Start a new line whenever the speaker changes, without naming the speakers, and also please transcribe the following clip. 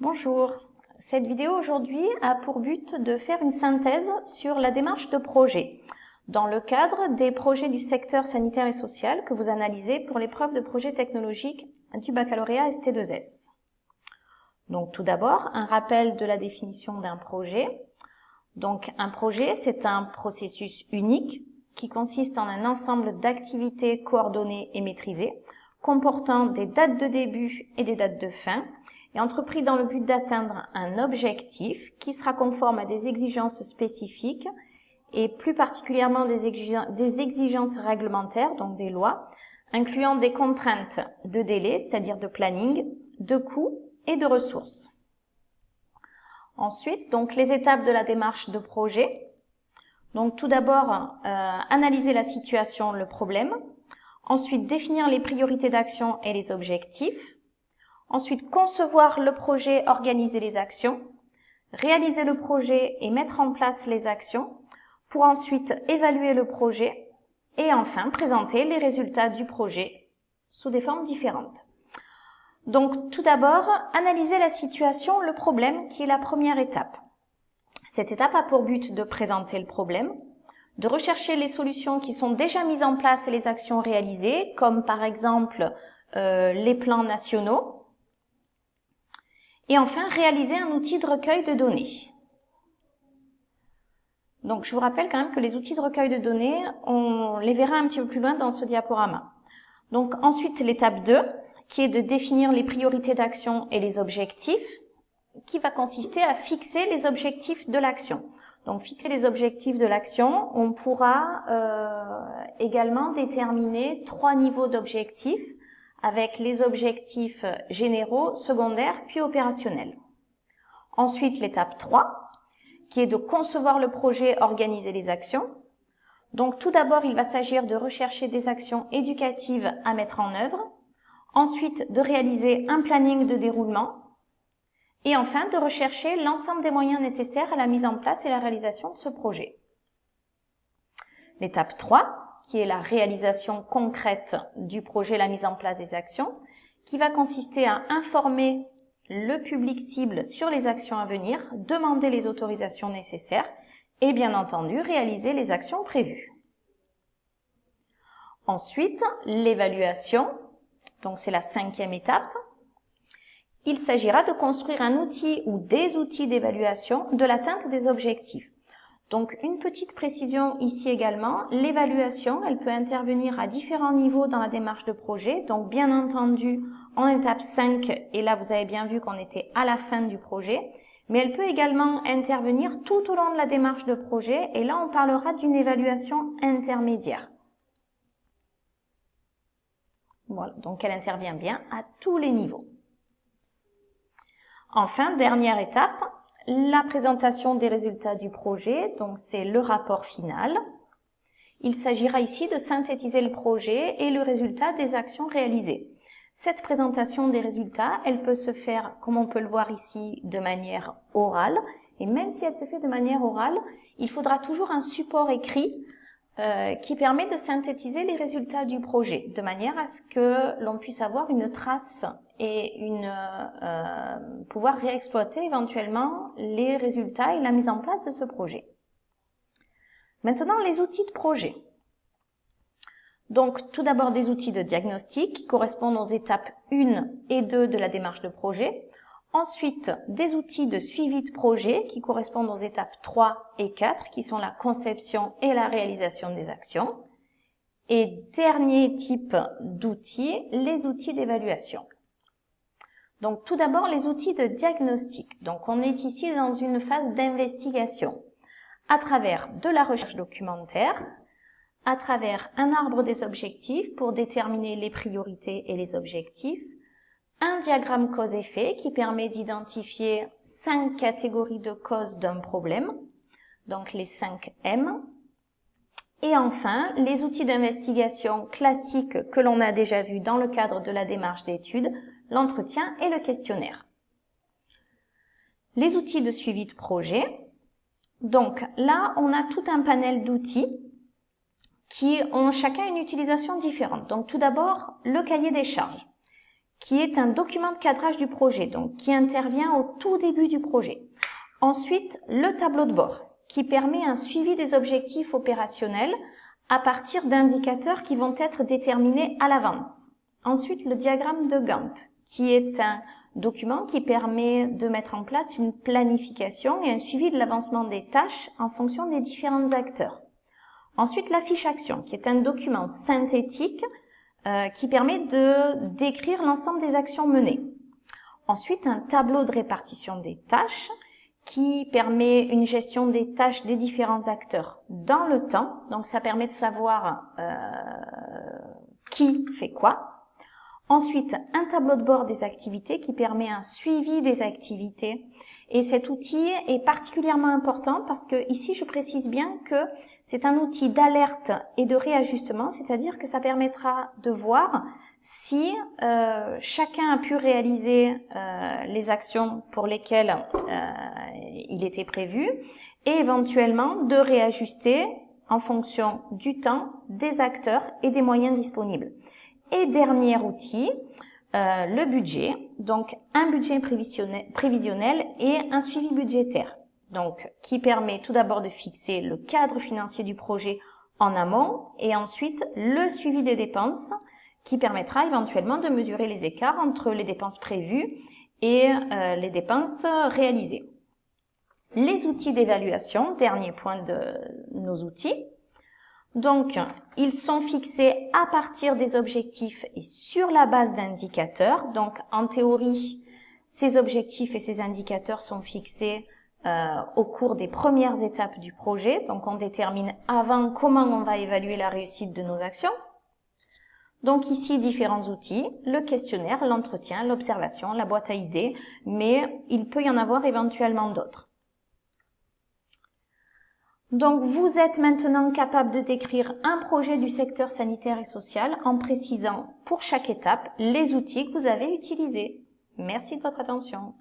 Bonjour, cette vidéo aujourd'hui a pour but de faire une synthèse sur la démarche de projet dans le cadre des projets du secteur sanitaire et social que vous analysez pour l'épreuve de projet technologique du baccalauréat ST2S. Donc tout d'abord, un rappel de la définition d'un projet. Donc un projet, c'est un processus unique qui consiste en un ensemble d'activités coordonnées et maîtrisées, comportant des dates de début et des dates de fin, et entrepris dans le but d'atteindre un objectif qui sera conforme à des exigences spécifiques et plus particulièrement des exigences réglementaires, donc des lois, incluant des contraintes de délai, c'est-à-dire de planning, de coûts et de ressources. Ensuite, donc les étapes de la démarche de projet. Donc tout d'abord, analyser la situation, le problème. Ensuite, définir les priorités d'action et les objectifs. Ensuite, concevoir le projet, organiser les actions, réaliser le projet et mettre en place les actions, pour ensuite évaluer le projet et enfin présenter les résultats du projet sous des formes différentes. Donc tout d'abord, analyser la situation, le problème, qui est la première étape. Cette étape a pour but de présenter le problème, de rechercher les solutions qui sont déjà mises en place et les actions réalisées, comme par exemple les plans nationaux, et enfin, réaliser un outil de recueil de données. Donc, je vous rappelle quand même que les outils de recueil de données, on les verra un petit peu plus loin dans ce diaporama. Donc, ensuite, l'étape 2, qui est de définir les priorités d'action et les objectifs, qui va consister à fixer les objectifs de l'action. Donc, fixer les objectifs de l'action, on pourra également déterminer 3 niveaux d'objectifs, avec les objectifs généraux, secondaires, puis opérationnels. Ensuite, l'étape 3, qui est de concevoir le projet, organiser les actions. Donc, tout d'abord, il va s'agir de rechercher des actions éducatives à mettre en œuvre. Ensuite, de réaliser un planning de déroulement. Et enfin, de rechercher l'ensemble des moyens nécessaires à la mise en place et la réalisation de ce projet. L'étape 3, qui est la réalisation concrète du projet, la mise en place des actions, qui va consister à informer le public cible sur les actions à venir, demander les autorisations nécessaires et bien entendu réaliser les actions prévues. Ensuite, l'évaluation, donc c'est la 5e étape. Il s'agira de construire un outil ou des outils d'évaluation de l'atteinte des objectifs. Donc, une petite précision ici également, l'évaluation, elle peut intervenir à différents niveaux dans la démarche de projet. Donc, bien entendu, en étape 5, et là, vous avez bien vu qu'on était à la fin du projet, mais elle peut également intervenir tout au long de la démarche de projet, et là, on parlera d'une évaluation intermédiaire. Voilà, donc elle intervient bien à tous les niveaux. Enfin, dernière étape, la présentation des résultats du projet, donc c'est le rapport final. Il s'agira ici de synthétiser le projet et le résultat des actions réalisées. Cette présentation des résultats, elle peut se faire, comme on peut le voir ici, de manière orale. Et même si elle se fait de manière orale, il faudra toujours un support écrit qui permet de synthétiser les résultats du projet, de manière à ce que l'on puisse avoir une trace et pouvoir réexploiter éventuellement les résultats et la mise en place de ce projet. Maintenant, les outils de projet. Donc, tout d'abord des outils de diagnostic qui correspondent aux étapes 1 et 2 de la démarche de projet. Ensuite, des outils de suivi de projet qui correspondent aux étapes 3 et 4, qui sont la conception et la réalisation des actions. Et dernier type d'outils, les outils d'évaluation. Donc, tout d'abord, les outils de diagnostic. Donc, on est ici dans une phase d'investigation à travers de la recherche documentaire, à travers un arbre des objectifs pour déterminer les priorités et les objectifs, un diagramme cause-effet qui permet d'identifier 5 catégories de causes d'un problème, donc les 5 M. Et enfin, les outils d'investigation classiques que l'on a déjà vus dans le cadre de la démarche d'étude, l'entretien et le questionnaire. Les outils de suivi de projet. Donc là, on a tout un panel d'outils qui ont chacun une utilisation différente. Donc tout d'abord, le cahier des charges, qui est un document de cadrage du projet, donc qui intervient au tout début du projet. Ensuite, le tableau de bord, qui permet un suivi des objectifs opérationnels à partir d'indicateurs qui vont être déterminés à l'avance. Ensuite, le diagramme de Gantt, qui est un document qui permet de mettre en place une planification et un suivi de l'avancement des tâches en fonction des différents acteurs. Ensuite, la fiche action, qui est un document synthétique qui permet de décrire l'ensemble des actions menées. Ensuite, un tableau de répartition des tâches qui permet une gestion des tâches des différents acteurs dans le temps. Donc, ça permet de savoir qui fait quoi. Ensuite, un tableau de bord des activités qui permet un suivi des activités. Et cet outil est particulièrement important parce que ici, je précise bien que c'est un outil d'alerte et de réajustement, c'est-à-dire que ça permettra de voir si chacun a pu réaliser les actions pour lesquelles il était prévu et éventuellement de réajuster en fonction du temps, des acteurs et des moyens disponibles. Et dernier outil, le budget, donc un budget prévisionnel et un suivi budgétaire, donc qui permet tout d'abord de fixer le cadre financier du projet en amont et ensuite le suivi des dépenses qui permettra éventuellement de mesurer les écarts entre les dépenses prévues et les dépenses réalisées. Les outils d'évaluation, dernier point de nos outils. Donc, ils sont fixés à partir des objectifs et sur la base d'indicateurs. Donc, en théorie, ces objectifs et ces indicateurs sont fixés au cours des premières étapes du projet. Donc, on détermine avant comment on va évaluer la réussite de nos actions. Donc, ici, différents outils, le questionnaire, l'entretien, l'observation, la boîte à idées, mais il peut y en avoir éventuellement d'autres. Donc, vous êtes maintenant capable de décrire un projet du secteur sanitaire et social en précisant pour chaque étape les outils que vous avez utilisés. Merci de votre attention.